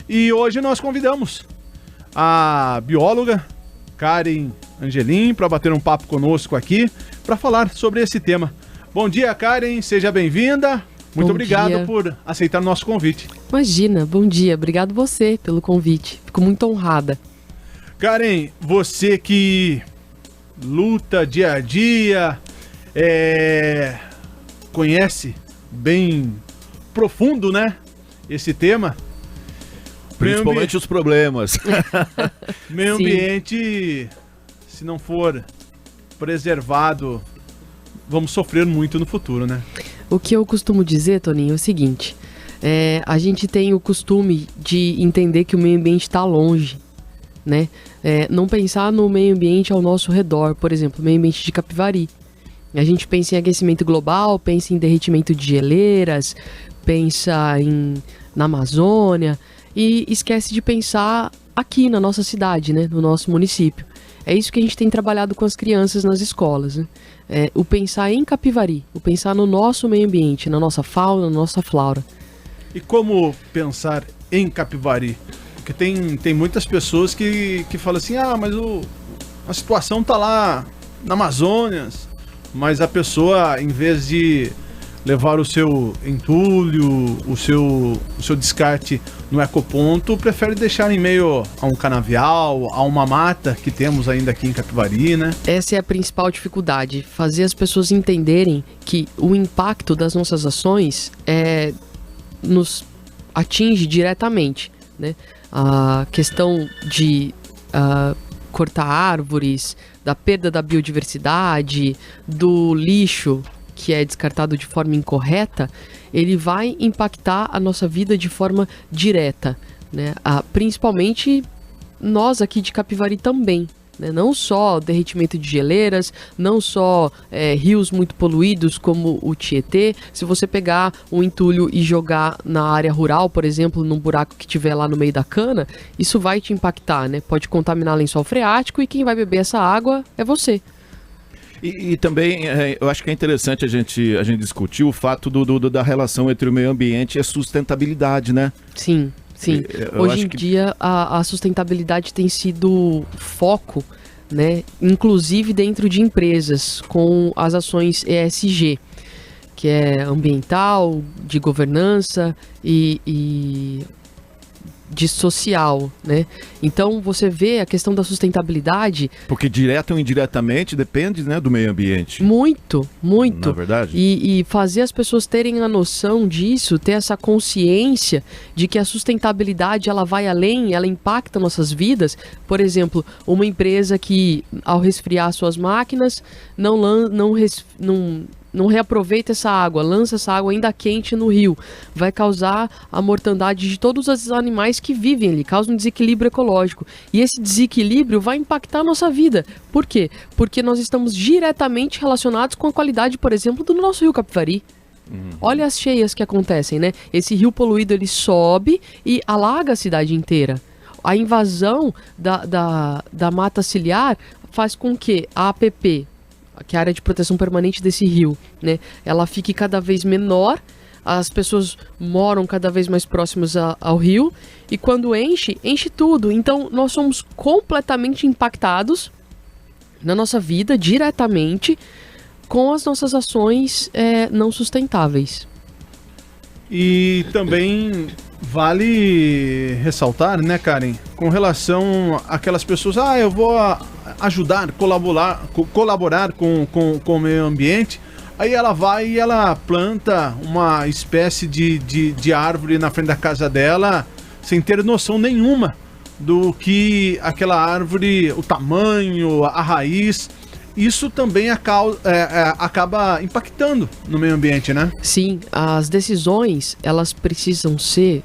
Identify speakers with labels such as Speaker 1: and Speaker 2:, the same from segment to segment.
Speaker 1: E hoje nós convidamos a bióloga Karen Angelim para bater um papo conosco aqui, para falar sobre esse tema. Bom dia, Karen, seja bem-vinda. Muito obrigado por aceitar o nosso convite.
Speaker 2: Imagina, bom dia. Obrigado você pelo convite. Fico muito honrada.
Speaker 1: Karen, você que luta dia a dia, conhece bem profundo, né, esse tema.
Speaker 3: Principalmente os problemas.
Speaker 1: Meio ambiente, se não for preservado, vamos sofrer muito no futuro, né?
Speaker 2: O que eu costumo dizer, Toninho, é o seguinte. A gente tem o costume de entender que o meio ambiente está longe, né? Não pensar no meio ambiente ao nosso redor, por exemplo, o meio ambiente de Capivari. A gente pensa em aquecimento global, pensa em derretimento de geleiras, pensa na Amazônia e esquece de pensar aqui na nossa cidade, né? No nosso município. É isso que a gente tem trabalhado com as crianças nas escolas, né? O pensar em Capivari, o pensar no nosso meio ambiente, na nossa fauna, na nossa flora.
Speaker 1: E como pensar em Capivari? Porque tem muitas pessoas que falam assim, mas a situação tá lá na Amazônia, mas a pessoa, em vez de levar o seu entulho, o seu descarte no ecoponto, prefere deixar em meio a um canavial, a uma mata que temos ainda aqui em Capivari, né?
Speaker 2: Essa é a principal dificuldade, fazer as pessoas entenderem que o impacto das nossas ações nos atinge diretamente, né? A questão de cortar árvores, da perda da biodiversidade, do lixo que é descartado de forma incorreta, ele vai impactar a nossa vida de forma direta, né? Principalmente nós aqui de Capivari também, né? Não só derretimento de geleiras, não só rios muito poluídos como o Tietê. Se você pegar um entulho e jogar na área rural, por exemplo, num buraco que tiver lá no meio da cana, isso vai te impactar, né? Pode contaminar lençol freático e quem vai beber essa água é você.
Speaker 3: E também eu acho que é interessante a gente discutir o fato da relação entre o meio ambiente e a sustentabilidade, né?
Speaker 2: Sim. Hoje em dia a sustentabilidade tem sido foco, né? Inclusive dentro de empresas com as ações ESG, que é ambiental, de governança e de social, né? Então você vê a questão da sustentabilidade...
Speaker 3: Porque direto ou indiretamente depende, né, do meio ambiente.
Speaker 2: Muito.
Speaker 3: Na verdade.
Speaker 2: E fazer as pessoas terem a noção disso, ter essa consciência de que a sustentabilidade ela vai além, ela impacta nossas vidas. Por exemplo, uma empresa que ao resfriar suas máquinas não reaproveita essa água, lança essa água ainda quente no rio, vai causar a mortandade de todos os animais que vivem ali, causa um desequilíbrio ecológico. E esse desequilíbrio vai impactar a nossa vida. Por quê? Porque nós estamos diretamente relacionados com a qualidade, por exemplo, do nosso rio Capivari. Olha as cheias que acontecem, né? Esse rio poluído, ele sobe e alaga a cidade inteira. A invasão da mata ciliar faz com que a APP, que é a área de proteção permanente desse rio, né, ela fique cada vez menor, as pessoas moram cada vez mais próximas ao rio, e quando enche tudo. Então nós somos completamente impactados na nossa vida, diretamente, com as nossas ações não sustentáveis.
Speaker 1: E também vale ressaltar, né, Karen, com relação àquelas pessoas, eu vou ajudar, colaborar com o meio ambiente, aí ela vai e ela planta uma espécie de árvore na frente da casa dela, sem ter noção nenhuma do que aquela árvore, o tamanho, a raiz... Isso também acaba impactando no meio ambiente, né?
Speaker 2: Sim, as decisões, elas precisam ser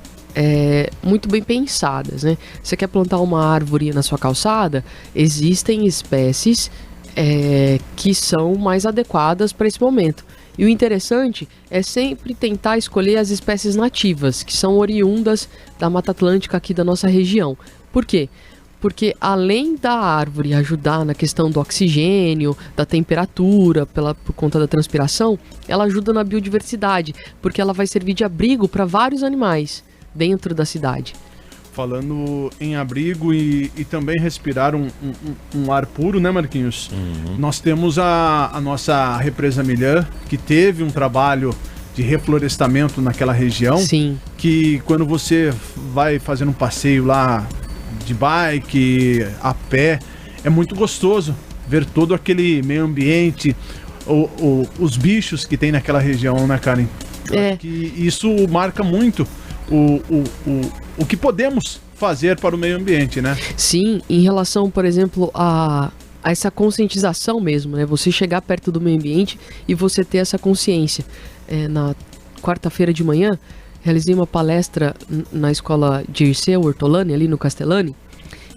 Speaker 2: muito bem pensadas, né? Você quer plantar uma árvore na sua calçada? Existem espécies que são mais adequadas para esse momento. E o interessante é sempre tentar escolher as espécies nativas, que são oriundas da Mata Atlântica aqui da nossa região. Por quê? Porque além da árvore ajudar na questão do oxigênio, da temperatura, por conta da transpiração, ela ajuda na biodiversidade, porque ela vai servir de abrigo para vários animais dentro da cidade.
Speaker 1: Falando em abrigo e também respirar um ar puro, né, Marquinhos? Nós temos a nossa Represa Milhã, que teve um trabalho de reflorestamento naquela região.
Speaker 2: Sim.
Speaker 1: Que quando você vai fazendo um passeio lá de bike, a pé, é muito gostoso ver todo aquele meio ambiente, os bichos que tem naquela região, né, Karen? Que isso marca muito o que podemos fazer para o meio ambiente, né?
Speaker 2: Sim, em relação, por exemplo, a essa conscientização mesmo, né? Você chegar perto do meio ambiente e você ter essa consciência. Na quarta-feira de manhã, realizei uma palestra na escola Dirceu Ortolani, ali no Castellani,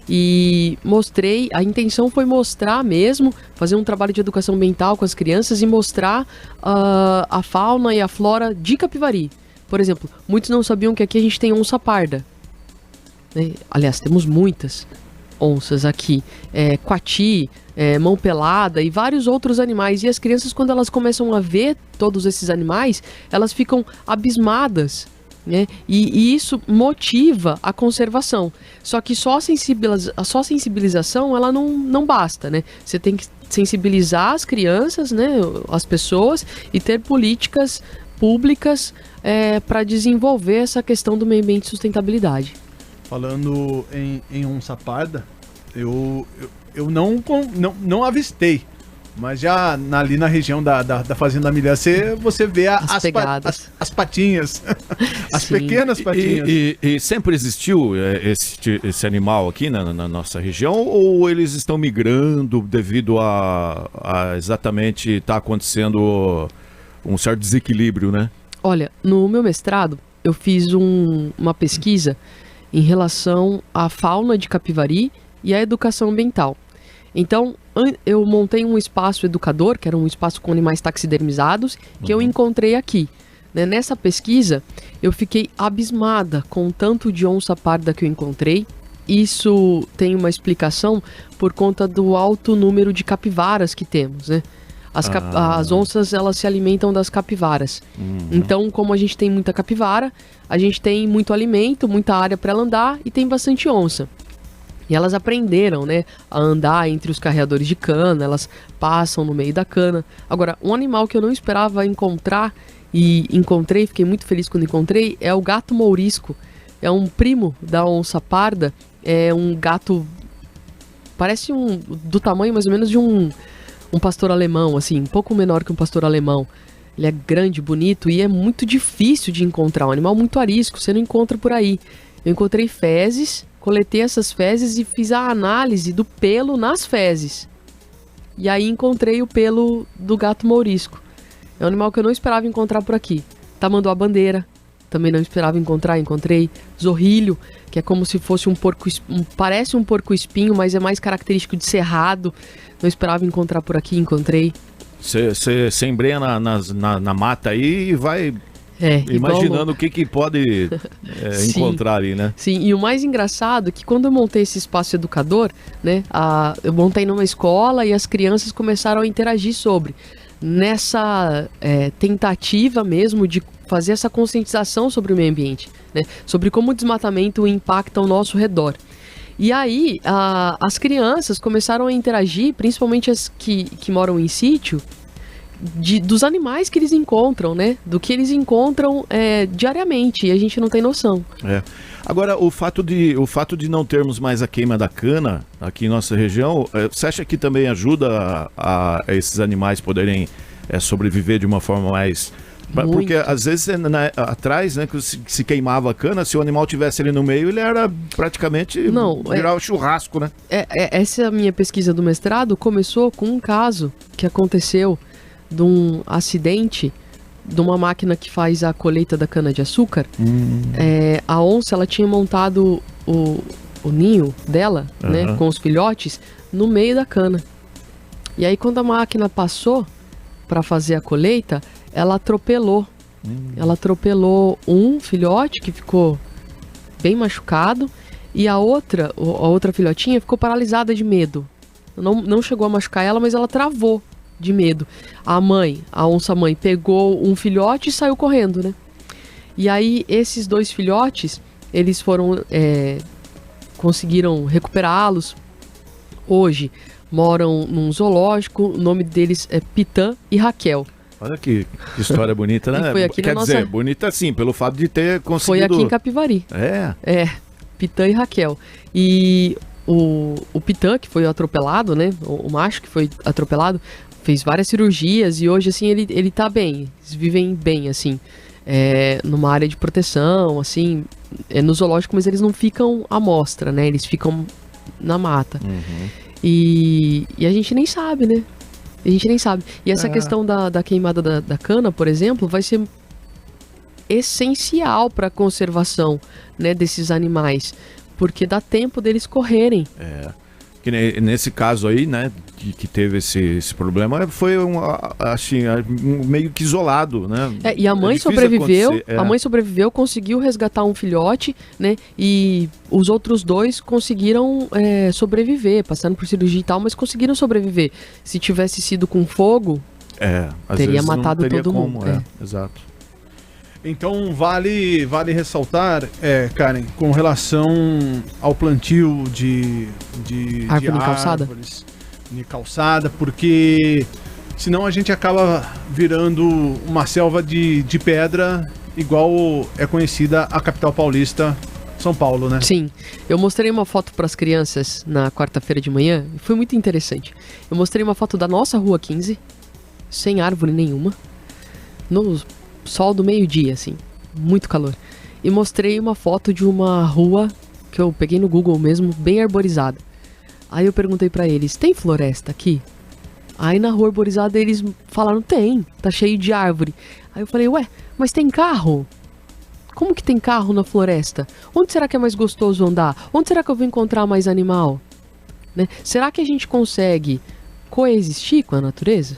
Speaker 2: e mostrei, a intenção foi mostrar mesmo, fazer um trabalho de educação ambiental com as crianças e mostrar a fauna e a flora de Capivari. Por exemplo, muitos não sabiam que aqui a gente tem onça parda, né? Aliás, temos muitas onças aqui, coati, mão pelada e vários outros animais. E as crianças, quando elas começam a ver todos esses animais, elas ficam abismadas, né? E isso motiva a conservação. Só que só a sensibilização ela não basta, né? Você tem que sensibilizar as crianças, né, as pessoas, e ter políticas públicas para desenvolver essa questão do meio ambiente e sustentabilidade.
Speaker 1: Falando em onça parda, eu não avistei, mas já ali na região da Fazenda Milhã você vê as patinhas, as pequenas patinhas.
Speaker 3: E sempre existiu esse animal aqui na nossa região, ou eles estão migrando devido a exatamente estar acontecendo um certo desequilíbrio, né?
Speaker 2: Olha, no meu mestrado eu fiz uma pesquisa em relação à fauna de Capivari e à educação ambiental. Então, eu montei um espaço educador, que era um espaço com animais taxidermizados, que eu encontrei aqui. Né? Nessa pesquisa, eu fiquei abismada com o tanto de onça parda que eu encontrei. Isso tem uma explicação por conta do alto número de capivaras que temos, né? As onças, elas se alimentam das capivaras. Então, como a gente tem muita capivara, a gente tem muito alimento, muita área para ela andar e tem bastante onça. E elas aprenderam, né, a andar entre os carreadores de cana, elas passam no meio da cana. Agora, um animal que eu não esperava encontrar e encontrei, fiquei muito feliz quando encontrei, é o gato mourisco. É um primo da onça parda, é um gato, parece do tamanho mais ou menos de um pastor alemão, assim, um pouco menor que um pastor alemão. Ele é grande, bonito e é muito difícil de encontrar, um animal muito arisco, você não encontra por aí. Eu encontrei fezes, coletei essas fezes e fiz a análise do pelo nas fezes. E aí encontrei o pelo do gato mourisco. É um animal que eu não esperava encontrar por aqui. Tamanduá-bandeira, também não esperava encontrar, encontrei. Zorrilho, que é como se fosse parece um porco-espinho, mas é mais característico de cerrado. Não esperava encontrar por aqui, encontrei.
Speaker 3: Você embrenha na mata aí e vai imaginando o que pode encontrar ali, né?
Speaker 2: Sim, e o mais engraçado é que quando eu montei esse espaço educador, né, eu montei numa escola e as crianças começaram a interagir nessa tentativa mesmo de fazer essa conscientização sobre o meio ambiente, né, sobre como o desmatamento impacta ao nosso redor. E aí, as crianças começaram a interagir, principalmente as que moram em sítio, dos animais que eles encontram, né? Do que eles encontram diariamente, e a gente não tem noção.
Speaker 3: Agora, o fato de não termos mais a queima da cana aqui em nossa região, você acha que também ajuda a esses animais poderem sobreviver de uma forma mais...
Speaker 2: Muito.
Speaker 3: Porque às vezes atrás, né, que se queimava a cana, se o animal tivesse ali no meio, ele era praticamente virar churrasco, né?
Speaker 2: Essa minha pesquisa do mestrado começou com um caso que aconteceu de um acidente de uma máquina que faz a colheita da cana-de-açúcar. A onça, ela tinha montado o ninho dela, né, com os filhotes, no meio da cana. E aí, quando a máquina passou para fazer a colheita, ela atropelou. Ela atropelou um filhote que ficou bem machucado e a outra filhotinha ficou paralisada de medo. Não chegou a machucar ela, mas ela travou de medo. A onça-mãe pegou um filhote e saiu correndo, né? E aí esses dois filhotes, eles foram conseguiram recuperá-los. Hoje moram num zoológico, o nome deles é Pitã e Raquel.
Speaker 3: Olha que história bonita, né?
Speaker 2: Foi aqui
Speaker 3: Quer
Speaker 2: na
Speaker 3: dizer,
Speaker 2: nossa...
Speaker 3: bonita sim, pelo fato de ter conseguido...
Speaker 2: Foi aqui em Capivari.
Speaker 3: É?
Speaker 2: Pitã e Raquel. E o Pitã, que foi atropelado, né? O macho que foi atropelado, fez várias cirurgias e hoje, assim, ele tá bem. Eles vivem bem, assim, numa área de proteção, assim, no zoológico, mas eles não ficam à mostra, né? Eles ficam na mata.
Speaker 3: Uhum.
Speaker 2: E a gente nem sabe, né? A gente nem sabe. E essa questão da queimada da cana, por exemplo, vai ser essencial para a conservação, né, desses animais, porque dá tempo deles correrem.
Speaker 3: Que nesse caso aí, né, que teve esse problema, foi meio que isolado, né?
Speaker 2: E a mãe sobreviveu, a mãe sobreviveu, conseguiu resgatar um filhote, né, e os outros 2 conseguiram sobreviver, passaram por cirurgia e tal, mas conseguiram sobreviver. Se tivesse sido com fogo, teria matado todo mundo.
Speaker 3: Exato.
Speaker 1: Então vale ressaltar, Karen, com relação ao plantio de árvores de calçada, porque senão a gente acaba virando uma selva de pedra, igual é conhecida a capital paulista, São Paulo, né?
Speaker 2: Sim, eu mostrei uma foto para as crianças na quarta-feira de manhã, foi muito interessante. Eu mostrei uma foto da nossa Rua 15, sem árvore nenhuma, no sol do meio-dia, assim, muito calor. E mostrei uma foto de uma rua que eu peguei no Google mesmo, bem arborizada. Aí eu perguntei pra eles, tem floresta aqui? Aí na rua arborizada eles falaram, tem, tá cheio de árvore. Aí eu falei, ué, mas tem carro? Como que tem carro na floresta? Onde será que é mais gostoso andar? Onde será que eu vou encontrar mais animal? Né? Será que a gente consegue coexistir com a natureza?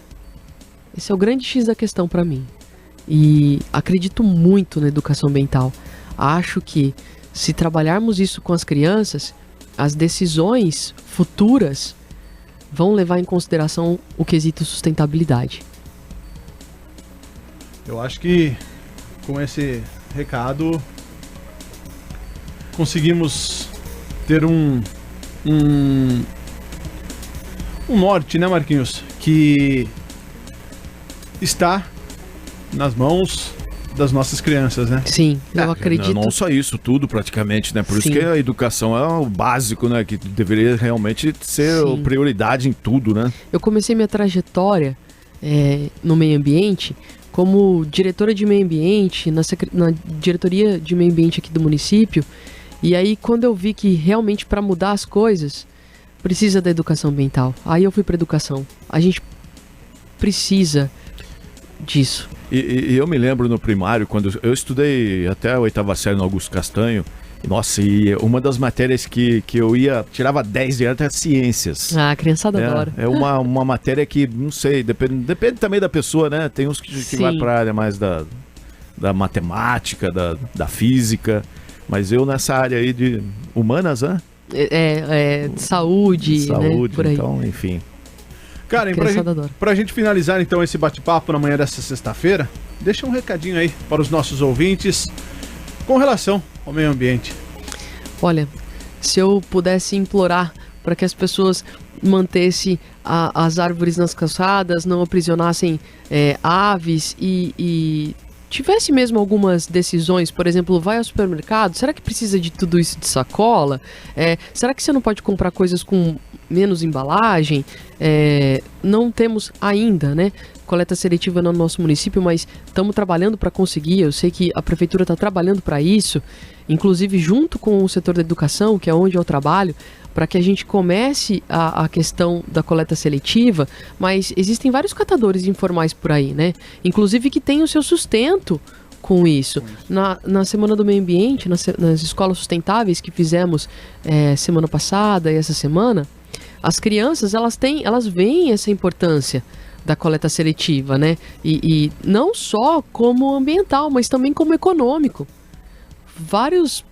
Speaker 2: Esse é o grande X da questão pra mim. E acredito muito na educação ambiental. Acho que se trabalharmos isso com as crianças, as decisões futuras vão levar em consideração o quesito sustentabilidade.
Speaker 1: Eu acho que com esse recado conseguimos ter um norte, né, Marquinhos? Que está nas mãos das nossas crianças, né?
Speaker 2: Sim, eu acredito.
Speaker 3: Não só isso, tudo praticamente, né? Por
Speaker 2: Sim.
Speaker 3: isso que a educação é o básico, né? Que deveria realmente ser
Speaker 2: Sim.
Speaker 3: prioridade em tudo, né?
Speaker 2: Eu comecei minha trajetória no meio ambiente como diretora de meio ambiente, na diretoria de meio ambiente aqui do município. E aí, quando eu vi que realmente para mudar as coisas, precisa da educação ambiental. Aí eu fui para educação. A gente precisa disso.
Speaker 3: E eu me lembro no primário, quando eu estudei até a 8ª série no Augusto Castanho, nossa, e uma das matérias que eu tirava 10 direto era ciências.
Speaker 2: Ah, a criançada adora.
Speaker 3: É uma matéria que, não sei, depende também da pessoa, né? Tem uns que vai pra área mais da matemática, da física, mas eu nessa área aí de
Speaker 2: humanas, né? Saúde, né? Por aí.
Speaker 3: Então, enfim.
Speaker 1: Karen, pra gente finalizar então esse bate-papo na manhã dessa sexta-feira, deixa um recadinho aí para os nossos ouvintes com relação ao meio ambiente.
Speaker 2: Olha, se eu pudesse implorar para que as pessoas mantessem as árvores nas calçadas, não aprisionassem aves e tivesse mesmo algumas decisões, por exemplo, vai ao supermercado, será que precisa de tudo isso de sacola? Será que você não pode comprar coisas com menos embalagem? Não temos ainda, né, coleta seletiva no nosso município, mas estamos trabalhando para conseguir. Eu sei que a prefeitura está trabalhando para isso, inclusive junto com o setor da educação, que é onde eu trabalho, para que a gente comece a questão da coleta seletiva, mas existem vários catadores informais por aí, né? Inclusive que têm o seu sustento com isso. Na Semana do Meio Ambiente, nas escolas sustentáveis que fizemos semana passada e essa semana, as crianças, elas veem essa importância da coleta seletiva, né? E não só como ambiental, mas também como econômico. Vários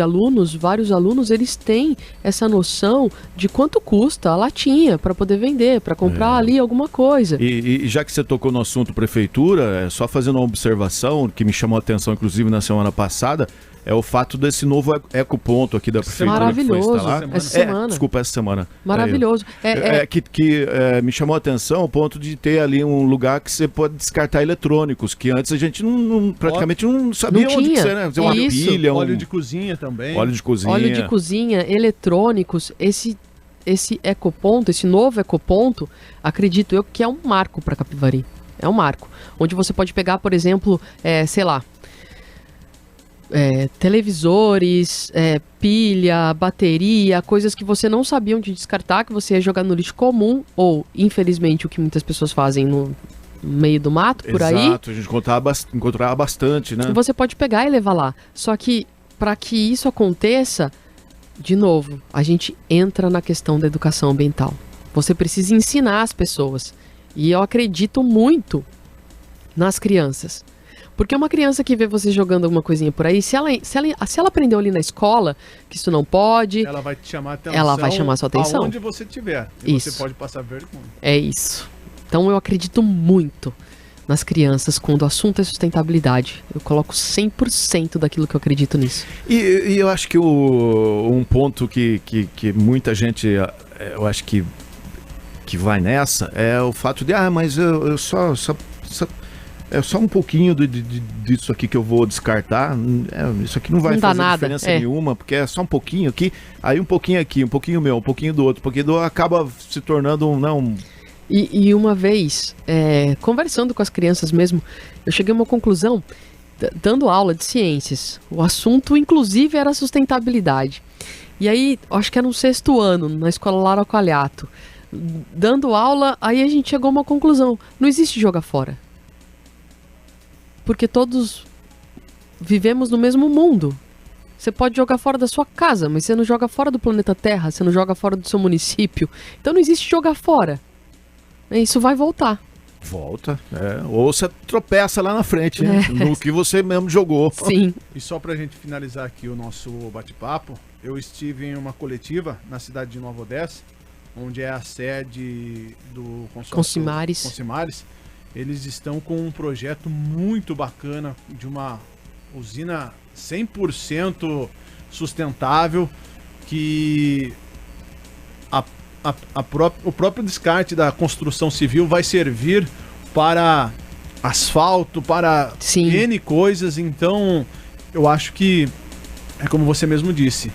Speaker 2: alunos, eles têm essa noção de quanto custa a latinha para poder vender, para comprar ali alguma coisa.
Speaker 3: E já que você tocou no assunto prefeitura, só fazendo uma observação que me chamou a atenção, inclusive na semana passada, é o fato desse novo ecoponto aqui da prefeitura que foi
Speaker 2: Maravilhoso.
Speaker 3: instalado.
Speaker 2: Essa semana.
Speaker 3: Desculpa, essa semana.
Speaker 2: Maravilhoso.
Speaker 3: Que me chamou a atenção o ponto de ter ali um lugar que você pode descartar eletrônicos, que antes a gente praticamente não sabia
Speaker 2: Não
Speaker 3: onde
Speaker 2: tinha.
Speaker 3: que você, né? Uma
Speaker 2: Isso.
Speaker 3: pilha,
Speaker 1: Óleo de cozinha também.
Speaker 3: óleo de cozinha.
Speaker 2: Óleo de cozinha, eletrônicos, esse ecoponto, esse novo ecoponto, acredito eu que é um marco para Capivari. É um marco. Onde você pode pegar, por exemplo, sei lá, televisores, pilha, bateria, coisas que você não sabia onde descartar, que você ia jogar no lixo comum, ou, infelizmente, o que muitas pessoas fazem no meio do mato, por aí.
Speaker 3: Exato, a gente encontrava bastante, né?
Speaker 2: Você pode pegar e levar lá. Só que, para que isso aconteça, de novo, a gente entra na questão da educação ambiental. Você precisa ensinar as pessoas. E eu acredito muito nas crianças. Porque uma criança que vê você jogando alguma coisinha por aí, se ela aprendeu ali na escola que isso não pode,
Speaker 1: ela vai te chamar a atenção.
Speaker 2: Ela vai chamar a sua atenção.
Speaker 1: Aonde você estiver. E
Speaker 2: Isso.
Speaker 1: você pode passar vergonha.
Speaker 2: é isso. Então eu acredito muito nas crianças quando o assunto é sustentabilidade. Eu coloco 100% daquilo que eu acredito nisso.
Speaker 3: E eu acho que um ponto que muita gente, eu acho que vai nessa, é o fato de, mas eu só é só um pouquinho disso aqui que eu vou descartar. Isso aqui não vai
Speaker 2: Não dá
Speaker 3: fazer
Speaker 2: nada,
Speaker 3: diferença nenhuma, porque é só um pouquinho aqui, aí um pouquinho aqui, um pouquinho meu, um pouquinho do outro, porque acaba se tornando um
Speaker 2: E uma vez, conversando com as crianças mesmo, eu cheguei a uma conclusão, dando aula de ciências. O assunto, inclusive, era sustentabilidade. E aí, acho que era no 6º ano, na escola Lara Calhato. Dando aula, aí a gente chegou a uma conclusão. Não existe jogar fora. Porque todos vivemos no mesmo mundo. Você pode jogar fora da sua casa, mas você não joga fora do planeta Terra, você não joga fora do seu município. Então não existe jogar fora. Isso vai voltar.
Speaker 3: Volta, ou você tropeça lá na frente, né? No que você mesmo jogou.
Speaker 2: Sim.
Speaker 1: E só pra gente finalizar aqui o nosso bate-papo, eu estive em uma coletiva na cidade de Nova Odessa, onde é a sede do consórcio Consimares. Eles estão com um projeto muito bacana de uma usina 100% sustentável, que o próprio descarte da construção civil vai servir para asfalto, para N coisas. Então, eu acho que, é como você mesmo disse,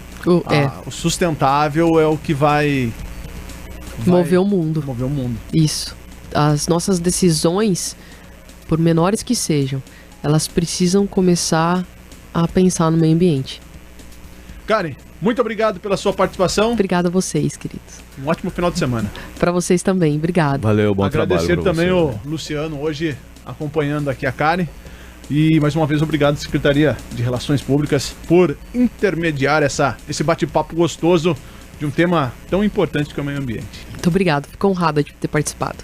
Speaker 1: o sustentável é o que vai
Speaker 2: mover o mundo.
Speaker 1: Mover o mundo.
Speaker 2: Isso. As nossas decisões, por menores que sejam, elas precisam começar a pensar no meio ambiente.
Speaker 1: Karen, muito obrigado pela sua participação.
Speaker 2: Obrigada a vocês, queridos.
Speaker 1: Um ótimo final de semana.
Speaker 2: Para vocês também, obrigado.
Speaker 3: Valeu, bom trabalho.
Speaker 1: Agradecer também
Speaker 3: você,
Speaker 1: o Luciano, hoje acompanhando aqui a Karen. E mais uma vez, obrigado, Secretaria de Relações Públicas, por intermediar esse bate-papo gostoso de um tema tão importante que é o meio ambiente.
Speaker 2: Muito obrigado, fico honrada de ter participado.